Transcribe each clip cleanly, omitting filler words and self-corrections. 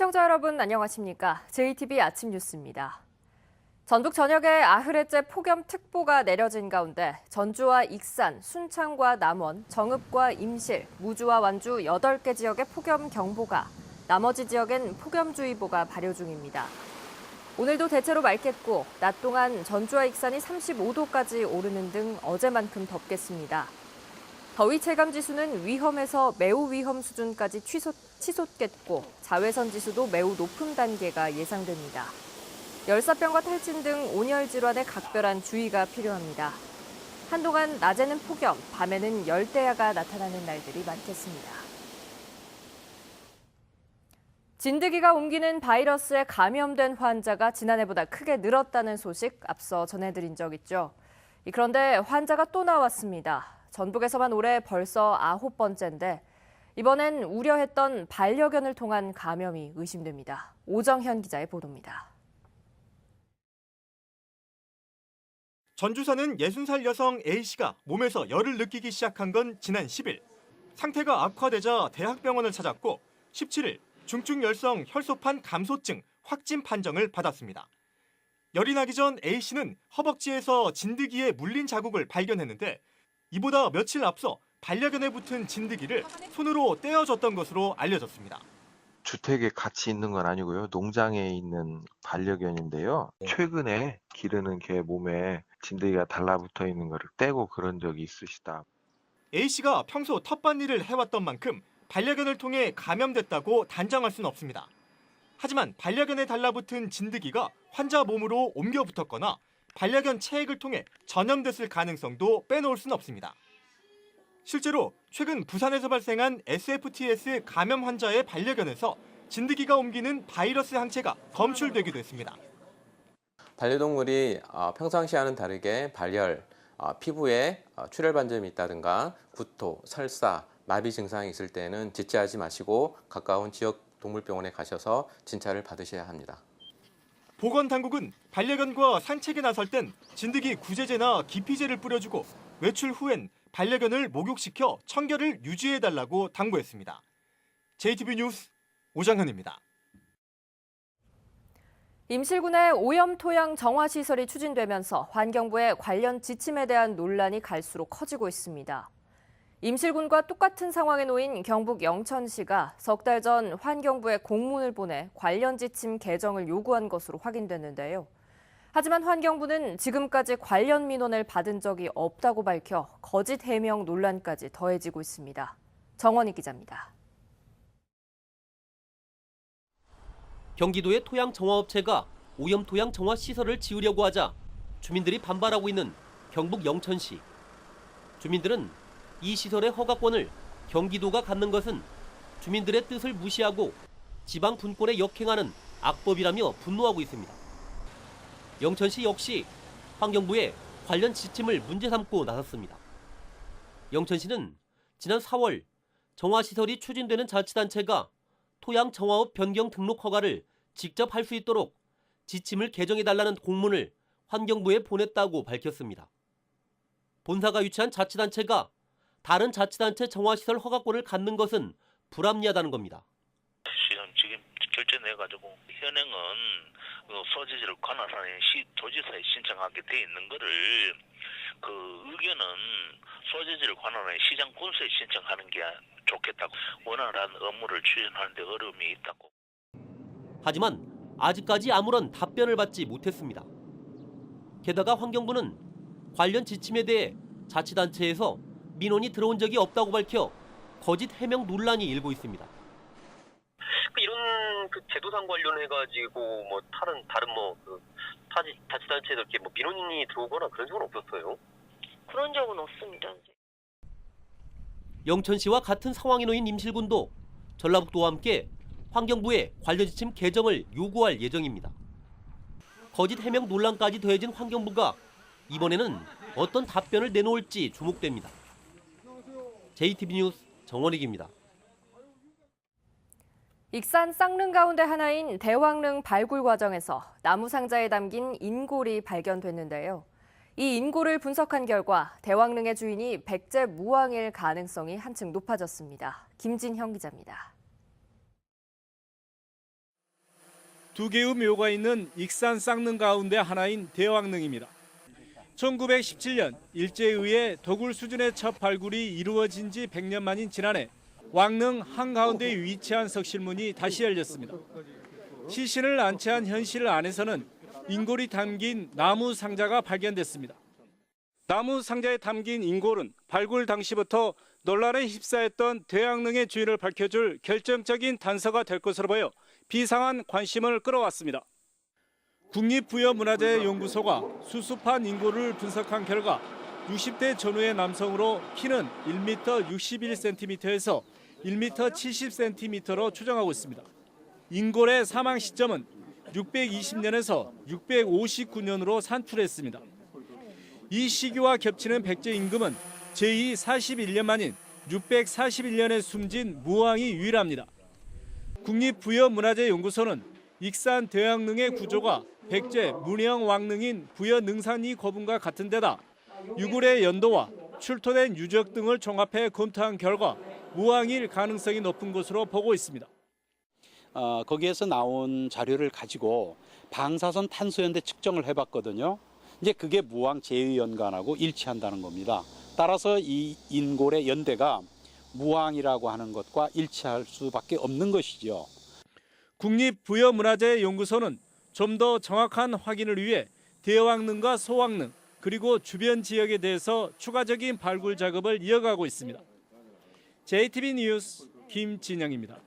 시청자 여러분 안녕하십니까? JTB 아침 뉴스입니다. 전북 전역에 아흐레째 폭염특보가 내려진 가운데 전주와 익산, 순창과 남원, 정읍과 임실, 무주와 완주 8개 지역에 폭염경보가, 나머지 지역엔 폭염주의보가 발효 중입니다. 오늘도 대체로 맑겠고 낮 동안 전주와 익산이 35도까지 오르는 등 어제만큼 덥겠습니다. 더위 체감 지수는 위험에서 매우 위험 수준까지 치솟겠고 자외선 지수도 매우 높은 단계가 예상됩니다. 열사병과 탈진 등 온열 질환에 각별한 주의가 필요합니다. 한동안 낮에는 폭염, 밤에는 열대야가 나타나는 날들이 많겠습니다. 진드기가 옮기는 바이러스에 감염된 환자가 지난해보다 크게 늘었다는 소식 앞서 전해드린 적 있죠. 그런데 환자가 또 나왔습니다. 전북에서만 올해 벌써 9번째인데 이번엔 우려했던 반려견을 통한 감염이 의심됩니다. 오정현 기자의 보도입니다. 전주 사는 60살 여성 A씨가 몸에서 열을 느끼기 시작한 건 지난 10일. 상태가 악화되자 대학병원을 찾았고 17일 중증열성 혈소판 감소증 확진 판정을 받았습니다. 열이 나기 전 A씨는 허벅지에서 진드기에 물린 자국을 발견했는데 이보다 며칠 앞서 반려견에 붙은 진드기를 손으로 떼어줬던 것으로 알려졌습니다. 주택에 같이 있는 건 아니고요. 농장에 있는 반려견인데요. 최근에 기르는 개 몸에 진드기가 달라붙어 있는 거를 떼고 그런 적이 있으시다. A씨가 평소 텃밭일을 해왔던 만큼 반려견을 통해 감염됐다고 단정할 수는 없습니다. 하지만 반려견에 달라붙은 진드기가 환자 몸으로 옮겨 붙었거나 반려견 체액을 통해 전염됐을 가능성도 빼놓을 수는 없습니다. 실제로 최근 부산에서 발생한 SFTS 감염 환자의 반려견에서 진드기가 옮기는 바이러스 항체가 검출되기도 했습니다. 반려동물이 평상시와는 다르게 발열, 피부에 출혈 반점이 있다든가 구토, 설사, 마비 증상이 있을 때는 지체하지 마시고 가까운 지역 동물병원에 가셔서 진찰을 받으셔야 합니다. 보건당국은 반려견과 산책에 나설 땐 진드기 구제제나 기피제를 뿌려주고 외출 후엔 반려견을 목욕시켜 청결을 유지해달라고 당부했습니다. JTB 뉴스 오정현입니다. 임실군의 오염토양 정화시설이 추진되면서 환경부의 관련 지침에 대한 논란이 갈수록 커지고 있습니다. 임실군과 똑같은 상황에 놓인 경북 영천시가 석 달 전 환경부에 공문을 보내 관련 지침 개정을 요구한 것으로 확인됐는데요. 하지만 환경부는 지금까지 관련 민원을 받은 적이 없다고 밝혀 거짓 해명 논란까지 더해지고 있습니다. 정원희 기자입니다. 경기도의 토양 정화업체가 오염 토양 정화 시설을 지으려고 하자 주민들이 반발하고 있는 경북 영천시. 주민들은 이 시설의 허가권을 경기도가 갖는 것은 주민들의 뜻을 무시하고 지방 분권에 역행하는 악법이라며 분노하고 있습니다. 영천시 역시 환경부에 관련 지침을 문제 삼고 나섰습니다. 영천시는 지난 4월 정화시설이 추진되는 자치단체가 토양 정화업 변경 등록 허가를 직접 할 수 있도록 지침을 개정해달라는 공문을 환경부에 보냈다고 밝혔습니다. 본사가 유치한 자치단체가 다른 자치단체 정화시설 허가권을 갖는 것은 불합리하다는 겁니다. 지금 결정해가지고 현행은 소재지를 관할하는 도지사에 신청하게 돼 있는 거를 그 의견은 소재지를 관할하는 시장 군수에 신청하는 게 좋겠다고 원활한 업무를 추진하는데 어려움이 있다고. 하지만 아직까지 아무런 답변을 받지 못했습니다. 게다가 환경부는 관련 지침에 대해 자치단체에서 민원이 들어온 적이 없다고 밝혀 거짓 해명 논란이 일고 있습니다. 이런 제도상 관련해가지고 다른 자치단체에서 이렇게 민원이 들어오거나 그런 적은 없었어요? 그런 적은 없습니다. 영천시와 같은 상황에 놓인 임실군도 전라북도와 함께 환경부에 관련 지침 개정을 요구할 예정입니다. 거짓 해명 논란까지 더해진 환경부가 이번에는 어떤 답변을 내놓을지 주목됩니다. JTB 뉴스 정원익입니다. 익산 쌍릉 가운데 하나인 대왕릉 발굴 과정에서 나무 상자에 담긴 인골이 발견됐는데요. 이 인골을 분석한 결과 대왕릉의 주인이 백제 무왕일 가능성이 한층 높아졌습니다. 김진형 기자입니다. 두 개의 묘가 있는 익산 쌍릉 가운데 하나인 대왕릉입니다. 1917년 일제에 의해 도굴 수준의 첫 발굴이 이루어진 지 100년 만인 지난해 왕릉 한가운데에 위치한 석실문이 다시 열렸습니다. 시신을 안치한 현실 안에서는 인골이 담긴 나무 상자가 발견됐습니다. 나무 상자에 담긴 인골은 발굴 당시부터 논란에 휩싸였던 대왕릉의 주인을 밝혀줄 결정적인 단서가 될 것으로 보여 비상한 관심을 끌어왔습니다. 국립부여문화재연구소가 수습한 인골을 분석한 결과 60대 전후의 남성으로 키는 1m 61cm에서 1m 70cm로 추정하고 있습니다. 인골의 사망 시점은 620년에서 659년으로 산출했습니다. 이 시기와 겹치는 백제 임금은 제2 41년 만인 641년에 숨진 무왕이 유일합니다. 국립부여문화재연구소는 익산 대왕릉의 구조가 백제 문형 왕릉인 부여능산이 거분과 같은 데다 유골의 연도와 출토된 유적 등을 종합해 검토한 결과 무왕일 가능성이 높은 것으로 보고 있습니다. 거기에서 나온 자료를 가지고 방사선 탄소연대 측정을 해봤거든요. 이제 그게 무왕 제2연간하고 일치한다는 겁니다. 따라서 이 인골의 연대가 무왕이라고 하는 것과 일치할 수밖에 없는 것이죠. 국립부여문화재연구소는 좀 더 정확한 확인을 위해 대왕릉과 소왕릉 그리고 주변 지역에 대해서 추가적인 발굴 작업을 이어가고 있습니다. JTB 뉴스 김진영입니다.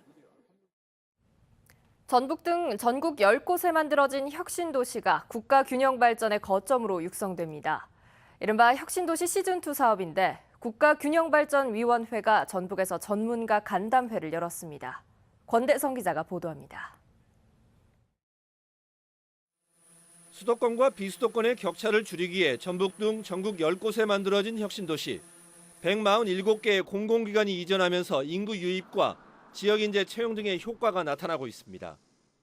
전북 등 전국 10곳에 만들어진 혁신도시가 국가균형발전의 거점으로 육성됩니다. 이른바 혁신도시 시즌2 사업인데 국가균형발전위원회가 전북에서 전문가 간담회를 열었습니다. 권대성 기자가 보도합니다. 수도권과 비수도권의 격차를 줄이기에 전북 등 전국 10곳에 만들어진 혁신도시. 147개의 공공기관이 이전하면서 인구 유입과 지역인재 채용 등의 효과가 나타나고 있습니다.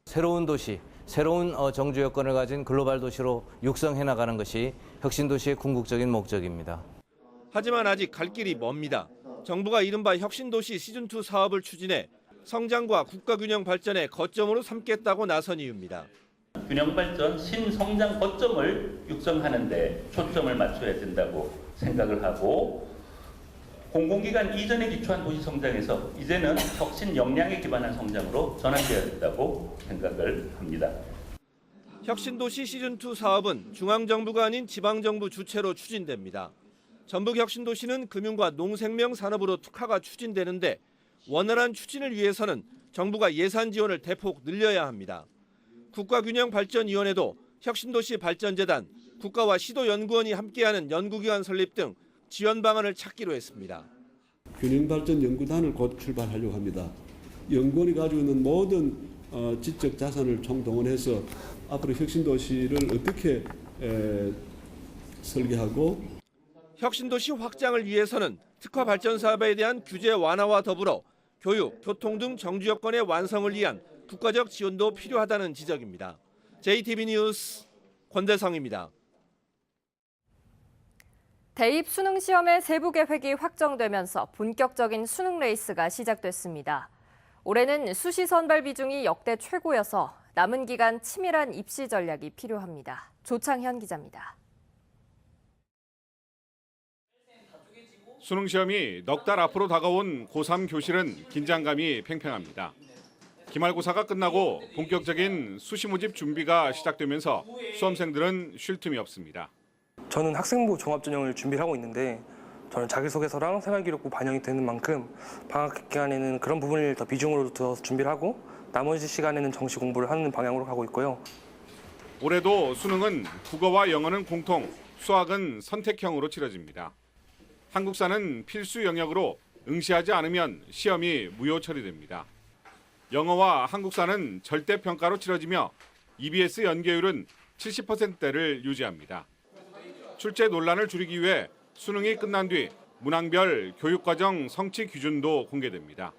새로운 도시, 새로운 정주 여건을 가진 글로벌 도시로 육성해 나가는 것이 혁신도시의 궁극적인 목적입니다. 하지만 아직 갈 길이 멉니다. 정부가 이른바 혁신도시 시즌2 사업을 추진해 성장과 국가균형 발전의 거점으로 삼겠다고 나선 이유입니다. 균형발전 신성장 거점을 육성하는 데 초점을 맞춰야 된다고 생각을 하고 공공기관 이전에 기초한 도시 성장에서 이제는 혁신 역량에 기반한 성장으로 전환되어야 된다고 생각을 합니다. 혁신도시 시즌2 사업은 중앙정부가 아닌 지방정부 주체로 추진됩니다. 전북혁신도시는 금융과 농생명 산업으로 특화가 추진되는데 원활한 추진을 위해서는 정부가 예산 지원을 대폭 늘려야 합니다. 국가균형발전위원회도 혁신도시 발전재단, 국가와 시도연구원이 함께하는 연구기관 설립 등 지원 방안을 찾기로 했습니다. 균형발전 연구단을 곧 출발하려고 합니다. 연구원이 가지고 있는 모든 지적 자산을 총동원해서 앞으로 혁신도시를 어떻게 설계하고 혁신도시 확장을 위해서는 특화 발전 사업에 대한 규제 완화와 더불어 교육, 교통 등 정주 여건의 완성을 위한 국가적 지원도 필요하다는 지적입니다. JTB 뉴스 권대성입니다. 대입 수능 시험의 세부 계획이 확정되면서 본격적인 수능 레이스가 시작됐습니다. 올해는 수시 선발 비중이 역대 최고여서 남은 기간 치밀한 입시 전략이 필요합니다. 조창현 기자입니다. 수능 시험이 넉 달 앞으로 다가온 고3 교실은 긴장감이 팽팽합니다. 기말고사가 끝나고 본격적인 수시 모집 준비가 시작되면서 수험생들은 쉴 틈이 없습니다. 저는 학생부 종합전형을 준비를 하고 있는데 저는 자기소개서랑 생활기록부 반영이 되는 만큼 방학 기간에는 그런 부분을 더 비중으로 두어서 준비를 하고 나머지 시간에는 정시 공부를 하는 방향으로 가고 있고요. 올해도 수능은 국어와 영어는 공통, 수학은 선택형으로 치러집니다. 한국사는 필수 영역으로 응시하지 않으면 시험이 무효 처리됩니다. 영어와 한국사는 절대평가로 치러지며 EBS 연계율은 70%대를 유지합니다. 출제 논란을 줄이기 위해 수능이 끝난 뒤 문항별 교육과정 성취 기준도 공개됩니다.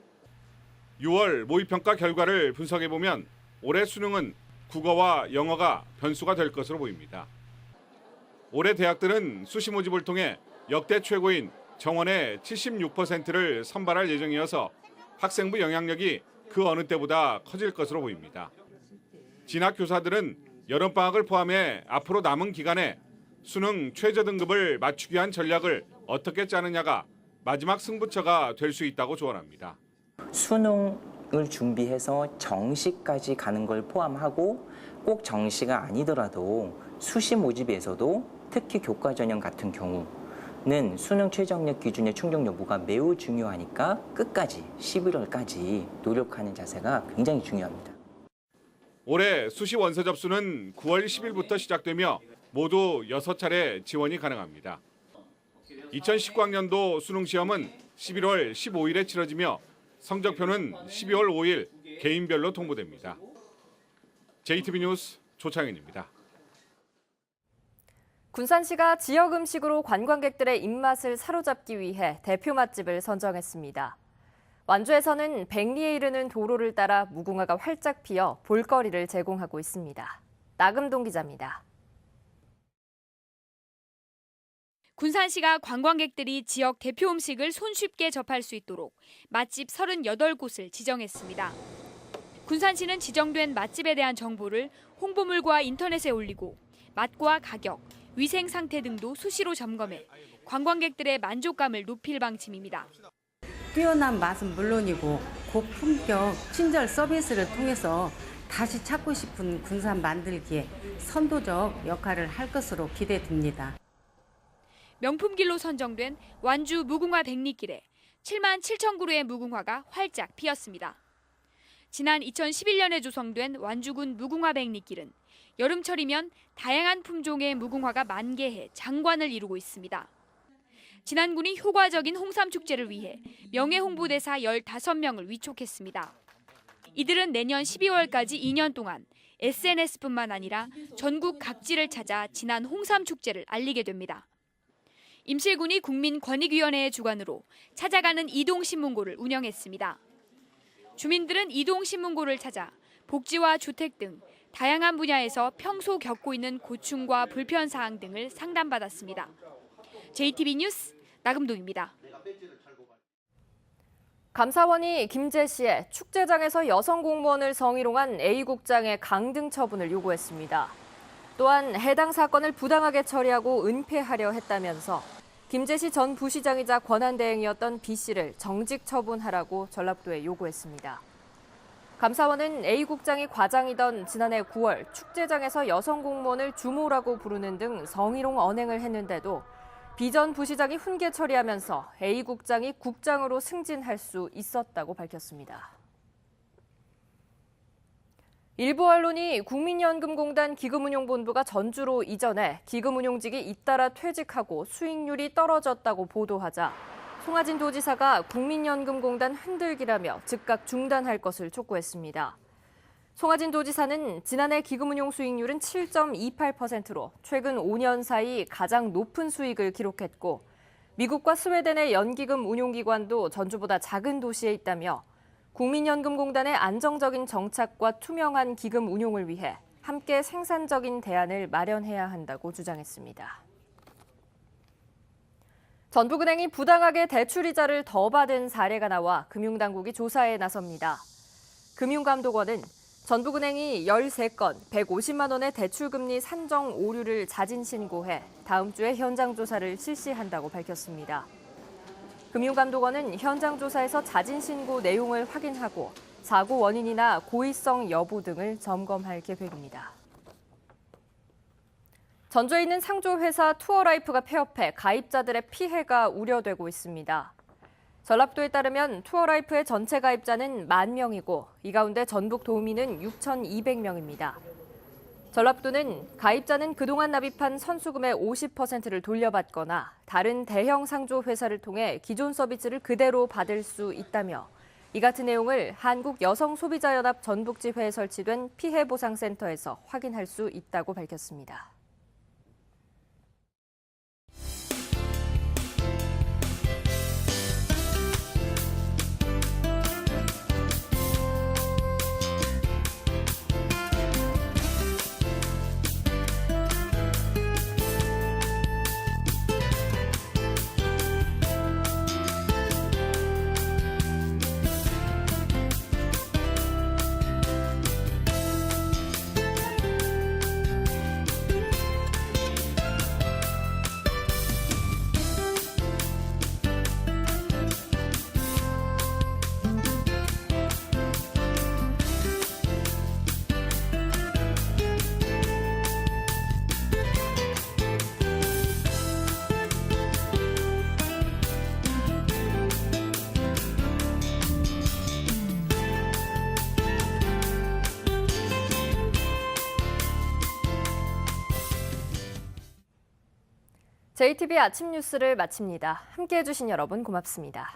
6월 모의평가 결과를 분석해보면 올해 수능은 국어와 영어가 변수가 될 것으로 보입니다. 올해 대학들은 수시 모집을 통해 역대 최고인 정원의 76%를 선발할 예정이어서 학생부 영향력이 그 어느 때보다 커질 것으로 보입니다. 진학 교사들은 여름방학을 포함해 앞으로 남은 기간에 수능 최저 등급을 맞추기 위한 전략을 어떻게 짜느냐가 마지막 승부처가 될 수 있다고 조언합니다. 수능을 준비해서 정시까지 가는 걸 포함하고 꼭 정시가 아니더라도 수시 모집에서도 특히 교과 전형 같은 경우는 수능 최저학력 기준의 충족 여부가 매우 중요하니까 끝까지 11월까지 노력하는 자세가 굉장히 중요합니다. 올해 수시 원서 접수는 9월 10일부터 시작되며 모두 6차례 지원이 가능합니다. 2019학년도 수능시험은 11월 15일에 치러지며 성적표는 12월 5일 개인별로 통보됩니다. JTB 뉴스 조창현입니다. 군산시가 지역 음식으로 관광객들의 입맛을 사로잡기 위해 대표 맛집을 선정했습니다. 완주에서는 100리에 이르는 도로를 따라 무궁화가 활짝 피어 볼거리를 제공하고 있습니다. 나금동 기자입니다. 군산시가 관광객들이 지역 대표 음식을 손쉽게 접할 수 있도록 맛집 38곳을 지정했습니다. 군산시는 지정된 맛집에 대한 정보를 홍보물과 인터넷에 올리고 맛과 가격, 위생 상태 등도 수시로 점검해 관광객들의 만족감을 높일 방침입니다. 뛰어난 맛은 물론이고 고품격 친절 서비스를 통해서 다시 찾고 싶은 군산 만들기에 선도적 역할을 할 것으로 기대됩니다. 명품길로 선정된 완주 무궁화 백리길에 7만 7천 그루의 무궁화가 활짝 피었습니다. 지난 2011년에 조성된 완주군 무궁화 백리길은 여름철이면 다양한 품종의 무궁화가 만개해 장관을 이루고 있습니다. 진안군이 효과적인 홍삼축제를 위해 명예홍보대사 15명을 위촉했습니다. 이들은 내년 12월까지 2년 동안 SNS뿐만 아니라 전국 각지를 찾아 진안 홍삼축제를 알리게 됩니다. 임실군이 국민권익위원회의 주관으로 찾아가는 이동신문고를 운영했습니다. 주민들은 이동신문고를 찾아 복지와 주택 등 다양한 분야에서 평소 겪고 있는 고충과 불편사항 등을 상담받았습니다. JTB 뉴스 나금동입니다. 감사원이 김제시에 축제장에서 여성 공무원을 성희롱한 A국장의 강등 처분을 요구했습니다. 또한 해당 사건을 부당하게 처리하고 은폐하려 했다면서 김제시 전 부시장이자 권한대행이었던 B씨를 정직 처분하라고 전랍도에 요구했습니다. 감사원은 A국장이 과장이던 지난해 9월 축제장에서 여성 공무원을 주모라고 부르는 등 성희롱 언행을 했는데도 B 전 부시장이 훈계 처리하면서 A국장이 국장으로 승진할 수 있었다고 밝혔습니다. 일부 언론이 국민연금공단 기금운용본부가 전주로 이전해 기금운용직이 잇따라 퇴직하고 수익률이 떨어졌다고 보도하자 송하진 도지사가 국민연금공단 흔들기라며 즉각 중단할 것을 촉구했습니다. 송하진 도지사는 지난해 기금운용 수익률은 7.28%로 최근 5년 사이 가장 높은 수익을 기록했고 미국과 스웨덴의 연기금 운용기관도 전주보다 작은 도시에 있다며 국민연금공단의 안정적인 정착과 투명한 기금 운용을 위해 함께 생산적인 대안을 마련해야 한다고 주장했습니다. 전북은행이 부당하게 대출이자를 더 받은 사례가 나와 금융당국이 조사에 나섭니다. 금융감독원은 전북은행이 13건 150만 원의 대출금리 산정 오류를 자진 신고해 다음 주에 현장 조사를 실시한다고 밝혔습니다. 금융감독원은 현장 조사에서 자진 신고 내용을 확인하고 사고 원인이나 고의성 여부 등을 점검할 계획입니다. 전주에 있는 상조회사 투어라이프가 폐업해 가입자들의 피해가 우려되고 있습니다. 전랍도에 따르면 투어라이프의 전체 가입자는 10,000명이고 이 가운데 전북 도민은 6,200명입니다. 전랍도는 가입자는 그동안 납입한 선수금의 50%를 돌려받거나 다른 대형 상조회사를 통해 기존 서비스를 그대로 받을 수 있다며 이 같은 내용을 한국여성소비자연합 전북지회에 설치된 피해보상센터에서 확인할 수 있다고 밝혔습니다. JTB 아침 뉴스를 마칩니다. 함께해 주신 여러분 고맙습니다.